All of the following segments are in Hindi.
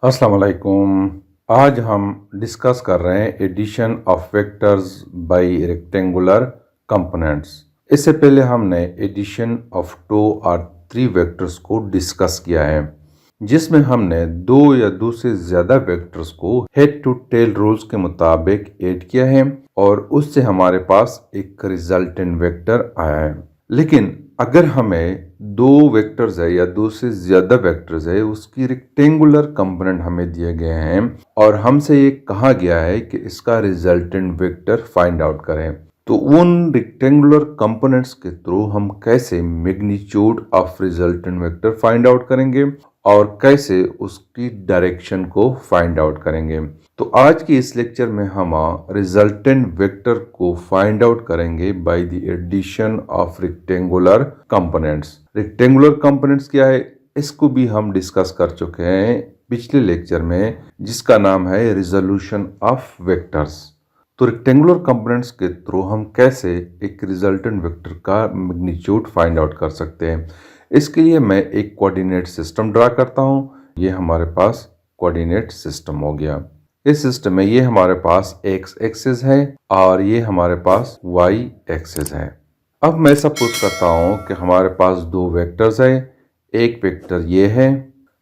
अस्सलाम वालेकुम। आज हम डिस्कस कर रहे हैं addition of vectors by rectangular components. इससे पहले हमने एडिशन ऑफ 2 और 3 वेक्टर्स को डिस्कस किया है, जिसमें हमने 2 या 2 से ज़्यादा वेक्टर्स को हेड टू टेल रूल्स के मुताबिक ऐड किया है और उससे हमारे पास एक रिजल्टेंट वेक्टर आया है। लेकिन अगर हमें 2 वेक्टर्स है या 2 से ज्यादा वेक्टर्स है, उसकी रेक्टेंगुलर कंपोनेंट हमें दिए गए हैं और हमसे ये कहा गया है कि इसका रिजल्टेंट वेक्टर फाइंड आउट करें, तो उन रेक्टेंगुलर कंपोनेंट्स के थ्रू हम कैसे magnitude of resultant vector find out करेंगे और कैसे उसकी डायरेक्शन को फाइंड आउट करेंगे। तो आज की इस लेक्चर में हम रिजल्टेंट वेक्टर को फाइंड आउट करेंगे by the addition of rectangular components. Rectangular components क्या है, इसको भी हम डिस्कस कर चुके हैं पिछले लेक्चर में, जिसका नाम है रिजोल्यूशन ऑफ वेक्टर्स। तो रेक्टेंगुलर कंपोनेंट्स के थ्रू हम कैसे एक रिजल्टेंट वेक्टर का मैग्नीट्यूड फाइंड आउट कर सकते हैं। इसके लिए मैं एक कोऑर्डिनेट सिस्टम ड्रा करता हूं। ये हमारे पास कोऑर्डिनेट सिस्टम हो गया। इस सिस्टम में ये हमारे पास एक्स एक्सिस है और ये हमारे पास वाई एक्सिस है। अब मैं सपोज करता हूं कि हमारे पास 2 वेक्टर्स है। एक वेक्टर ये है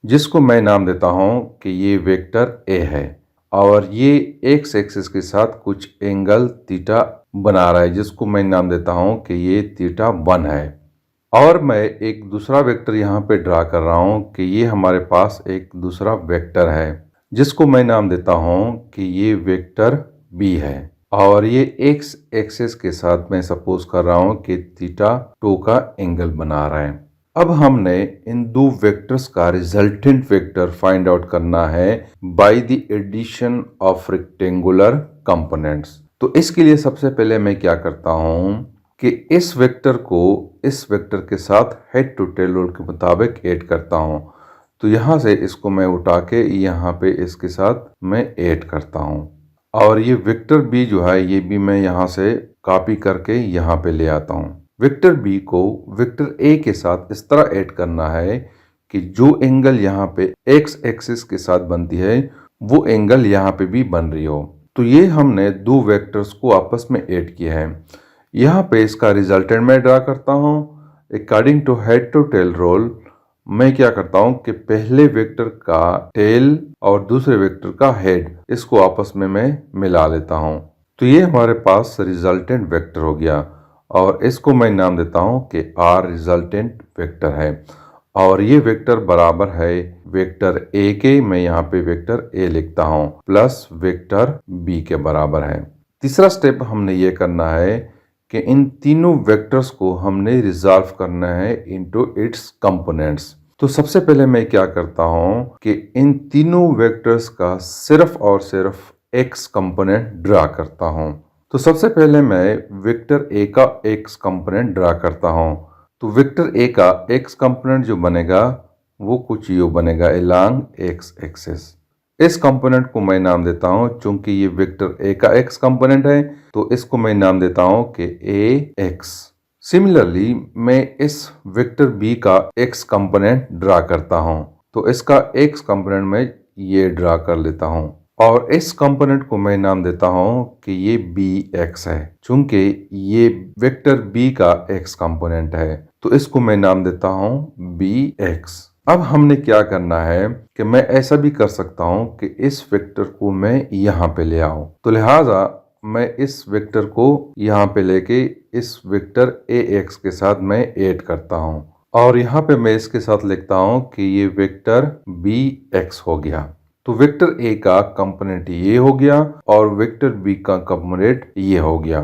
जिसको मैं नाम देता हूं कि ये वेक्टर ए है और ये एक्स एक्सिस के साथ कुछ एंगल थीटा बना रहा है, जिसको मैं नाम देता हूं कि ये थीटा 1 है। और मैं एक दूसरा वेक्टर यहाँ पे ड्रा कर रहा हूँ कि ये हमारे पास एक दूसरा वेक्टर है, जिसको मैं नाम देता हूँ कि ये वेक्टर बी है और ये एक्स एक्सिस के साथ मैं सपोज कर रहा हूँ कि थीटा 2 का एंगल बना रहा है। अब हमने इन 2 वेक्टर्स का रिजल्टेंट वेक्टर फाइंड आउट करना है by the addition of rectangular components. तो इसके लिए सबसे पहले मैं क्या करता हूँ कि इस वेक्टर को इस वेक्टर के साथ हेड टू टेल रूल के मुताबिक ऐड करता हूँ। तो यहाँ से इसको मैं उठा के यहाँ पे इसके साथ मैं ऐड करता हूँ और ये वेक्टर बी जो है ये भी मैं यहाँ से कॉपी करके यहाँ पे ले आता हूँ। वेक्टर बी को वेक्टर ए के साथ इस तरह ऐड करना है कि जो एंगल यहाँ पे एक्स एक्सिस के साथ बनती है वो एंगल यहाँ पे भी बन रही हो। तो ये हमने 2 वेक्टर्स को आपस में ऐड किया है। यहाँ पे इसका रिजल्टेंट मैं ड्रा करता हूँ। According to head to tail rule मैं क्या करता हूँ कि पहले वेक्टर का टेल और दूसरे वेक्टर का हेड इसको आपस में मैं मिला लेता हूँ। तो ये हमारे पास रिजल्टेंट वेक्टर हो गया और इसको मैं नाम देता हूँ कि आर रिजल्टेंट वेक्टर है और ये वेक्टर बराबर है वेक्टर ए के, मैं यहाँ पे वेक्टर ए लिखता हूँ, प्लस वेक्टर बी के बराबर है। तीसरा स्टेप हमने ये करना है कि इन तीनों वेक्टर्स को हमने रिजॉल्व करना है इनटू इट्स कंपोनेंट्स। तो सबसे पहले मैं क्या करता हूं कि इन तीनों वेक्टर्स का सिर्फ और सिर्फ एक्स कंपोनेंट ड्रा करता हूं। तो सबसे पहले मैं वेक्टर ए का एक्स कंपोनेंट ड्रा करता हूं। तो वेक्टर ए का एक्स कंपोनेंट जो बनेगा वो कुछ यूं बनेगा अलोंग एक्स एक्सिस। इस कंपोनेंट को मैं नाम देता हूं, चूंकि ये वेक्टर ए का एक्स कंपोनेंट है तो इसको मैं नाम देता हूं कि ए एक्स। सिमिलरली मैं इस वेक्टर बी का एक्स कंपोनेंट ड्रा करता हूं। तो इसका एक्स कंपोनेंट मैं ये ड्रा कर लेता हूं और इस कंपोनेंट को मैं नाम देता हूं कि ये बी एक्स है, चूंकि ये वेक्टर बी का एक्स कंपोनेंट है तो इसको मैं नाम देता हूं बी एक्स। अब हमने क्या करना है कि मैं ऐसा भी कर सकता हूं कि इस वेक्टर को मैं यहाँ पे ले आऊं। तो लिहाजा मैं इस वेक्टर को यहाँ पे लेके इस वेक्टर ए एक्स के साथ मैं ऐड करता हूं और यहाँ पे मैं इसके साथ लिखता हूं कि ये वेक्टर बी एक्स हो गया। तो वेक्टर ए का कंपोनेंट ये हो गया और वेक्टर बी का कंपोनेंट ये हो गया।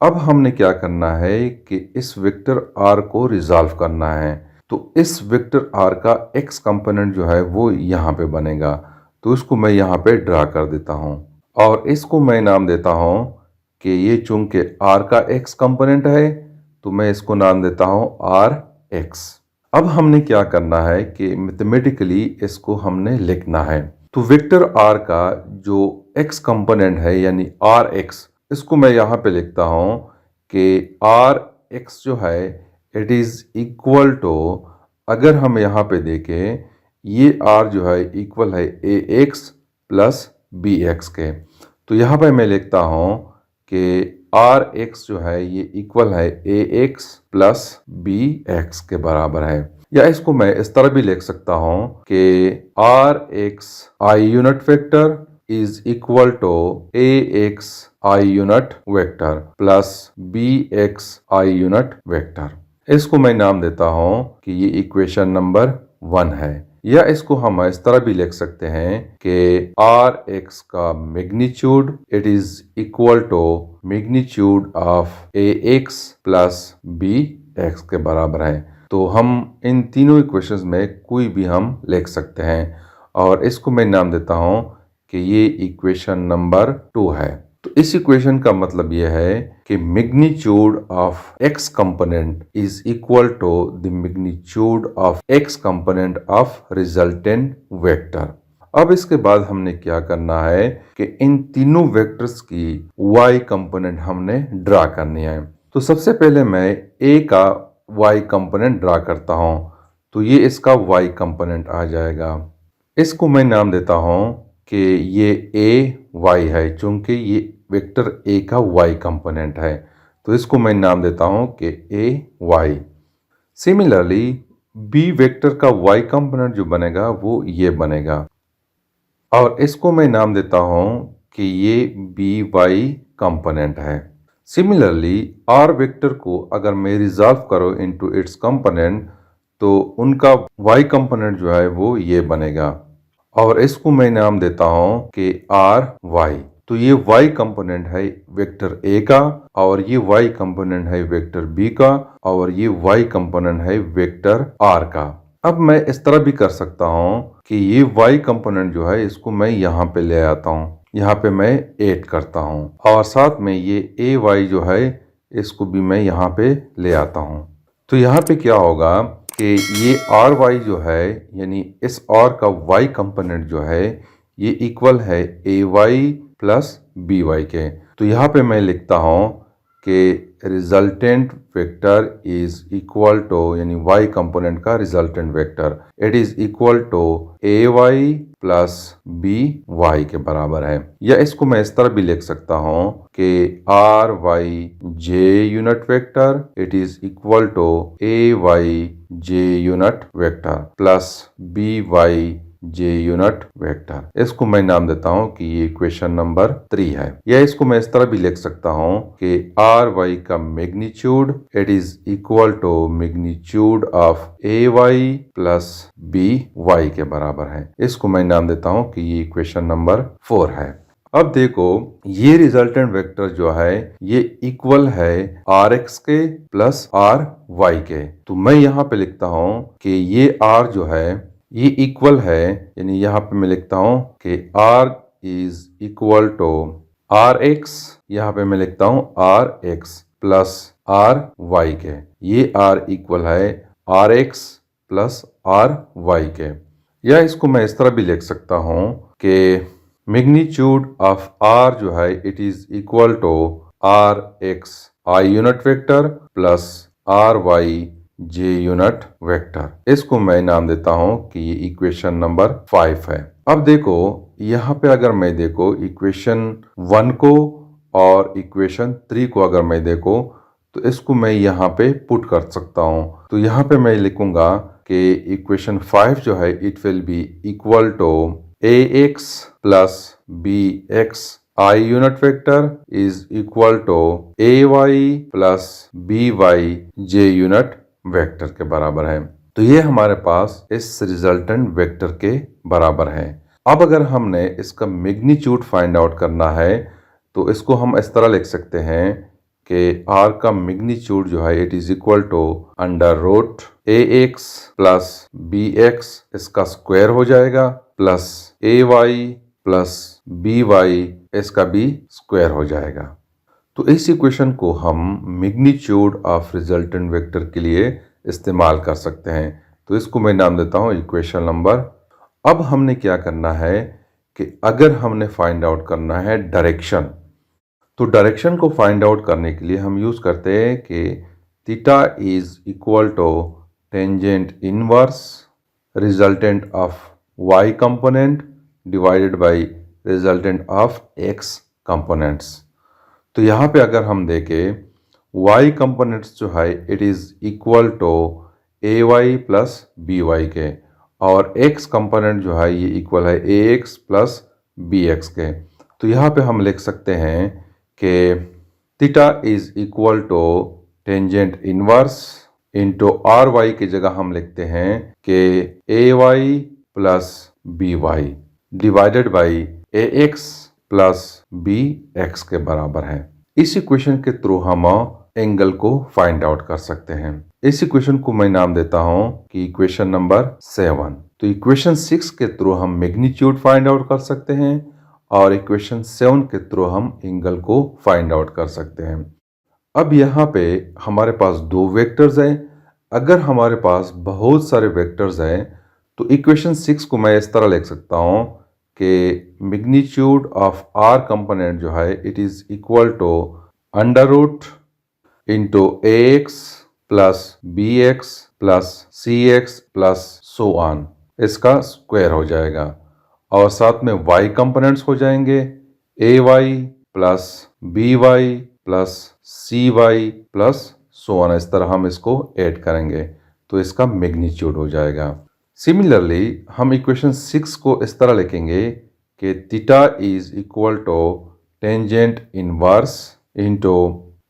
अब हमने क्या करना है कि इस वेक्टर आर को रिजॉल्व करना है। तो इस वेक्टर आर का एक्स कंपोनेंट जो है वो यहाँ पे बनेगा, तो इसको मैं यहाँ पे ड्रा कर देता हूँ और इसको मैं नाम देता हूँ कि ये चूंकि आर का एक्स कंपोनेंट है तो मैं इसको नाम देता हूँ आर एक्स। अब हमने क्या करना है कि मैथमेटिकली इसको हमने लिखना है। तो वेक्टर आर का जो एक्स कंपोनेंट है यानी आर एक्स, इसको मैं यहाँ पे लिखता हूँ कि आर एक्स जो है इट इज इक्वल टू, अगर हम यहाँ पे देखें ये आर जो है इक्वल है ए एक्स प्लस बी एक्स के। तो यहाँ पे मैं लिखता हूँ कि आर एक्स जो है ये इक्वल है ए एक्स प्लस बी एक्स के बराबर है। या इसको मैं इस तरह भी लिख सकता हूँ कि r x I unit vector is equal to ax I unit vector plus bx I unit vector। इसको मैं नाम देता हूँ कि ये इक्वेशन नंबर 1 है। या इसको हम इस तरह भी लिख सकते हैं कि आर एक्स का magnitude it is equal to magnitude of a x plus B x के बराबर है। तो हम इन तीनों इक्वेशंस में कोई भी हम लिख सकते हैं और इसको मैं नाम देता हूँ कि ये इक्वेशन नंबर 2 है। तो इस इक्वेशन का मतलब यह है कि magnitude of x component is equal to the magnitude of x component of resultant vector. अब इसके बाद हमने क्या करना है कि इन तीनों वेक्टर्स की y कंपोनेंट हमने ड्रा करनी है। तो सबसे पहले मैं a का y कंपोनेंट ड्रा करता हूं। तो ये इसका y कंपोनेंट आ जाएगा। इसको मैं नाम देता हूं कि ये ए वाई है, चूंकि ये वेक्टर ए का वाई कंपोनेंट है। तो इसको मैं नाम देता हूं कि A Y. Similarly B vector का वाई कंपोनेंट जो बनेगा वो ये बनेगा और इसको मैं नाम देता हूं कि ये बी वाई कंपोनेंट है। सिमिलरली आर वेक्टर को अगर मैं रिजॉल्व करो इनटू इट्स कंपोनेंट तो उनका वाई कंपोनेंट जो है वो ये बनेगा और इसको मैं नाम देता हूं कि आर वाई। तो ये y कंपोनेंट है वेक्टर a का और ये y कंपोनेंट है वेक्टर b का और ये y कंपोनेंट है वेक्टर r का। अब मैं इस तरह भी कर सकता हूं कि ये y कंपोनेंट जो है इसको मैं यहाँ पे ले आता हूँ, यहाँ पे मैं ऐड करता हूँ और साथ में ये a y जो है इसको भी मैं यहाँ पे ले आता हूँ। तो यहाँ पे क्या होगा कि ये आर वाई जो है यानी इस आर का वाई कंपोनेंट जो है ये इक्वल है a Y plus B y के। तो यहाँ पे मैं लिखता हूँ कि resultant vector is equal to यानी वाई कंपोनेंट का resultant vector it is equal to A Y plus B y के बराबर है। या इसको मैं इस तरह भी लिख सकता हूँ कि r Y J unit vector it is equal to A y J unit vector plus B Y J unit vector. इसको मैं नाम देता हूं कि ये इक्वेशन नंबर 3 है। या इसको मैं इस तरह भी लिख सकता हूं कि आर वाई का magnitude it is equal to magnitude of a Y plus B y के बराबर है। इसको मैं नाम देता हूं कि ये इक्वेशन नंबर 4 है। अब देखो ये रिजल्टेंट वेक्टर जो है ये इक्वल है आर एक्स के प्लस आर वाई के। तो मैं यहाँ पे लिखता हूँ कि ये आर जो है ये इक्वल है यानी यहाँ पे मैं लिखता हूँ कि r is equal to R X, यहाँ पे मैं लिखता हूँ R X plus R Y के। ये r इक्वल है R X plus R Y के। या इसको मैं इस तरह भी लिख सकता हूँ कि मैग्नीट्यूड ऑफ r जो है it is equal to R x I unit vector plus R Y J unit vector. इसको मैं नाम देता हूं कि ये इक्वेशन नंबर 5 है। अब देखो यहाँ पे अगर मैं देखो इक्वेशन 1 को और इक्वेशन 3 को अगर मैं देखो तो इसको मैं यहाँ पे पुट कर सकता हूँ। तो यहाँ पे मैं लिखूंगा कि इक्वेशन 5 जो है it will be equal to A x plus B X I unit vector is equal to A Y plus B Y J unit vector के बराबर है। तो ये हमारे पास इस रिजल्टेंट वेक्टर के बराबर है। अब अगर हमने इसका मैग्नीट्यूड फाइंड आउट करना है तो इसको हम इस तरह लिख सकते हैं कि r का मैग्नीट्यूड जो है it is equal to under root A x plus B X इसका स्क्वायर हो जाएगा plus A Y plus B Y इसका भी स्क्वायर हो जाएगा। तो इस इक्वेशन को हम मैग्नीट्यूड ऑफ रिजल्टेंट वेक्टर के लिए इस्तेमाल कर सकते हैं। तो इसको मैं नाम देता हूं इक्वेशन नंबर। अब हमने क्या करना है कि अगर हमने फाइंड आउट करना है डायरेक्शन, तो डायरेक्शन को फाइंड आउट करने के लिए हम यूज करते हैं कि theta is equal to tangent inverse resultant of y component divided by resultant of x components. तो यहाँ पे अगर हम देखें y कंपोनेंट्स जो है it is equal to ay plus by के, और x कंपोनेंट जो है ये इक्वल है ax प्लस bx के। तो यहाँ पे हम लिख सकते हैं कि theta is equal to tangent inverse into R Y की जगह हम लिखते हैं कि A Y plus B Y divided by A x plus B x के बराबर है। इस इक्वेशन के थ्रू हम एंगल को फाइंड आउट कर सकते हैं। इस इक्वेशन को मैं नाम देता हूं कि इक्वेशन नंबर 7। तो इक्वेशन 6 के थ्रू हम मैग्नीट्यूड फाइंड आउट कर सकते हैं और इक्वेशन 7 के थ्रू हम एंगल को फाइंड आउट कर सकते हैं। अब यहाँ पे हमारे पास दो वेक्टर्स हैं। अगर हमारे पास बहुत सारे वेक्टर्स हैं तो इक्वेशन 6 को मैं इस तरह लिख सकता हूँ कि मैग्नीट्यूड ऑफ आर कंपोनेंट जो है it is equal to under root into A x plus B X plus C X plus so on, इसका स्क्वायर हो जाएगा। और साथ में y कंपोनेंट्स हो जाएंगे A Y plus B Y plus C Y plus so on. इस तरह हम इसको ऐड करेंगे तो इसका मैग्नीट्यूड हो जाएगा। सिमिलरली हम इक्वेशन 6 को इस तरह लिखेंगे कि theta is equal to tangent inverse into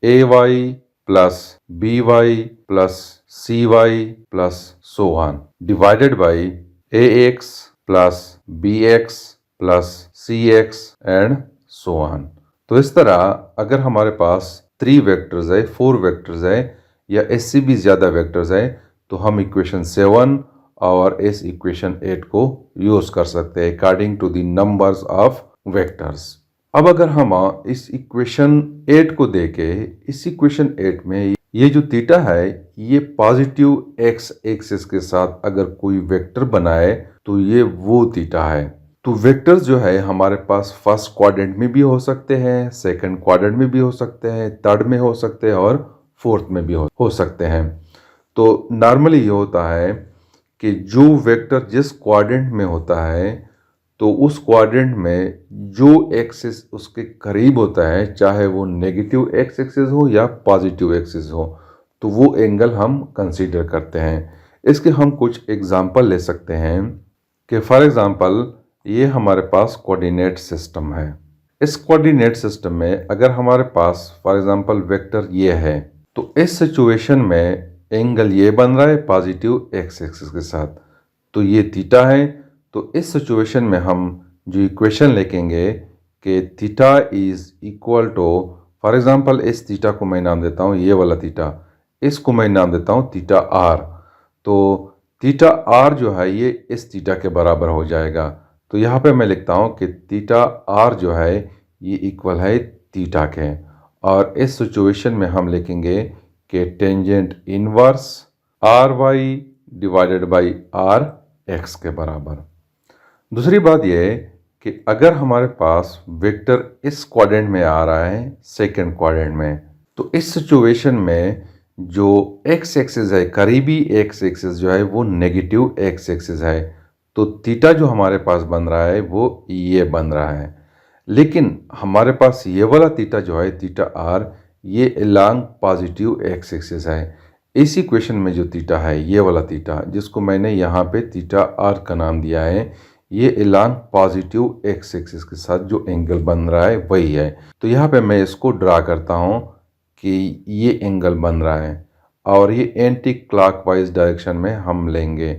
A Y plus B Y plus C Y plus so on divided by A x plus B X plus C X and so on. तो इस तरह अगर हमारे पास 3 वेक्टर्स है, 4 वेक्टर्स है या इससे भी ज़्यादा वेक्टर्स है तो हम इक्वेशन 7 और इस इक्वेशन 8 को यूज़ कर सकते हैं according to the numbers of vectors. अब अगर हम इस इक्वेशन 8 को देखें, इस इक्वेशन 8 में ये जो थीटा है ये पॉजिटिव एक्स एक्सिस के साथ अगर कोई वेक्टर बनाए तो ये वो थीटा है। तो वेक्टर्स जो है हमारे पास फर्स्ट क्वाड्रेंट में भी हो सकते हैं, सेकंड क्वाड्रेंट में भी हो सकते हैं, थर्ड में हो सकते हैं और फोर्थ में भी हो सकते हैं। तो नॉर्मली ये होता है कि जो वेक्टर जिस क्वाड्रेंट में होता है तो उस क्वाड्रेंट में जो एक्सिस उसके करीब होता है, चाहे वो नेगेटिव एक्स एक्सिस हो या पॉजिटिव एक्सिस हो, तो वो एंगल हम कंसीडर करते हैं। इसके हम कुछ एग्जांपल ले सकते हैं कि फॉर एग्जांपल ये हमारे पास कोऑर्डिनेट सिस्टम है। इस कोऑर्डिनेट सिस्टम में अगर हमारे पास फॉर एग्जांपल वेक्टर ये है तो इस सिचुएशन में एंगल ये बन रहा है पॉजिटिव एक्स एक्सिस के साथ, तो ये थीटा है। तो इस सिचुएशन में हम जो इक्वेशन लिखेंगे कि theta is equal to for example इस थीटा को मैं नाम देता हूँ ये वाला थीटा, इसको मैं नाम देता हूँ थीटा आर। तो थीटा आर जो है ये इस थीटा के बराबर हो जाएगा। तो यहाँ पे मैं लिखता हूँ कि थीटा आर जो है ये इक्वल है थीटा के, और इस सिचुएशन में हम लिखेंगे कि tangent inverse R Y divided by R X के बराबर। दूसरी बात यह है कि अगर हमारे पास वेक्टर इस क्वाड्रेंट में आ रहा है सेकंड क्वाड्रेंट में, तो इस सिचुएशन में जो एक्स एक्सिस है करीबी एक्स एक्सिस जो है वो नेगेटिव एक्स एक्सिस है, तो थीटा जो हमारे पास बन रहा है वो ये बन रहा है। लेकिन हमारे पास ये वाला थीटा जो है थीटा आर ये अलोंग पॉजिटिव एक्स एक्सिस है। इस इक्वेशन में जो थीटा है ये वाला थीटा जिसको मैंने यहाँ पे थीटा आर का नाम दिया है, ये अलोंग पॉजिटिव एक्स एक्सिस के साथ जो एंगल बन रहा है वही है। तो यहाँ पे मैं इसको ड्रा करता हूँ कि ये एंगल बन रहा है और ये एंटी क्लॉकवाइज डायरेक्शन में हम लेंगे,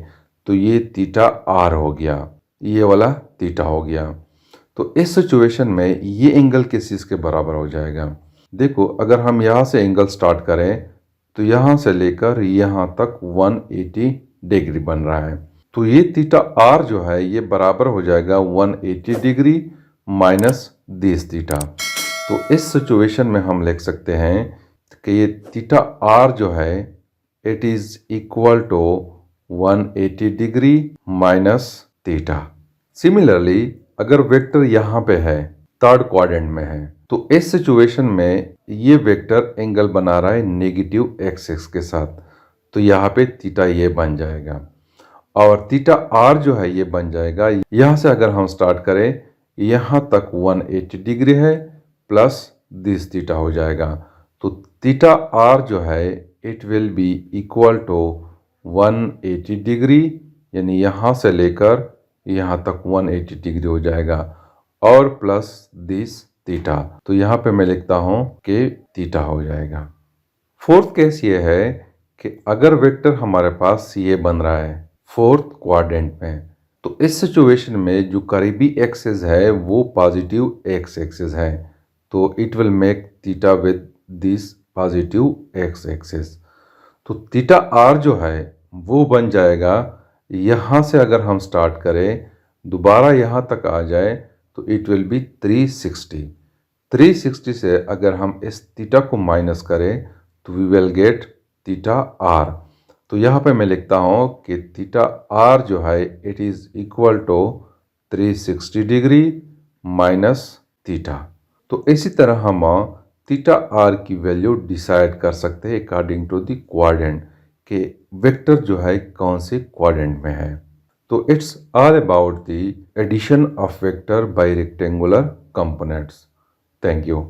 तो ये थीटा आर हो गया, ये वाला थीटा हो गया। तो इस सिचुएशन में ये एंगल किस चीज़ के बराबर हो जाएगा? देखो अगर हम यहाँ से एंगल स्टार्ट करें तो यहाँ से लेकर यहाँ तक 180 डिग्री बन रहा है। तो ये थीटा आर जो है ये बराबर हो जाएगा 180 डिग्री माइनस दिस थीटा। तो इस सिचुएशन में हम लिख सकते हैं कि ये थीटा आर जो है it is equal to 180 degree minus theta. Similarly अगर वेक्टर यहाँ पे है थर्ड क्वाड्रेंट में है तो इस सिचुएशन में ये वेक्टर एंगल बना रहा है नेगेटिव एक्स एक्स के साथ, तो यहाँ पे थीटा ये बन जाएगा। और थीटा आर जो है ये बन जाएगा, यहाँ से अगर हम स्टार्ट करें यहाँ तक 180 डिग्री है प्लस दिस थीटा हो जाएगा। तो थीटा आर जो है it will be equal to 180 degree, यानी यहाँ से लेकर यहाँ तक 180 डिग्री हो जाएगा और प्लस दिस थीटा। तो यहाँ पे मैं लिखता हूँ कि थीटा हो जाएगा। फोर्थ केस ये है कि अगर वेक्टर हमारे पास ये बन रहा है फोर्थ क्वाड्रेंट में, तो इस सिचुएशन में जो करीबी एक्सिस है वो पॉजिटिव एक्स एक्सिस है, तो it will make theta with this positive x axis. तो थीटा आर जो है वो बन जाएगा, यहाँ से अगर हम स्टार्ट करें दोबारा यहाँ तक आ जाए तो इट विल बी 360। 360 से अगर हम इस थीटा को माइनस करें तो we will get theta R. तो यहाँ पे मैं लिखता हूँ कि थीटा आर जो है it is equal to 360 degree minus theta. तो इसी तरह हम थीटा आर की वैल्यू डिसाइड कर सकते हैं अकॉर्डिंग टू द क्वाड्रेंट के वेक्टर जो है कौन से क्वाड्रेंट में है। तो it's all about the addition of vector by rectangular components. Thank you.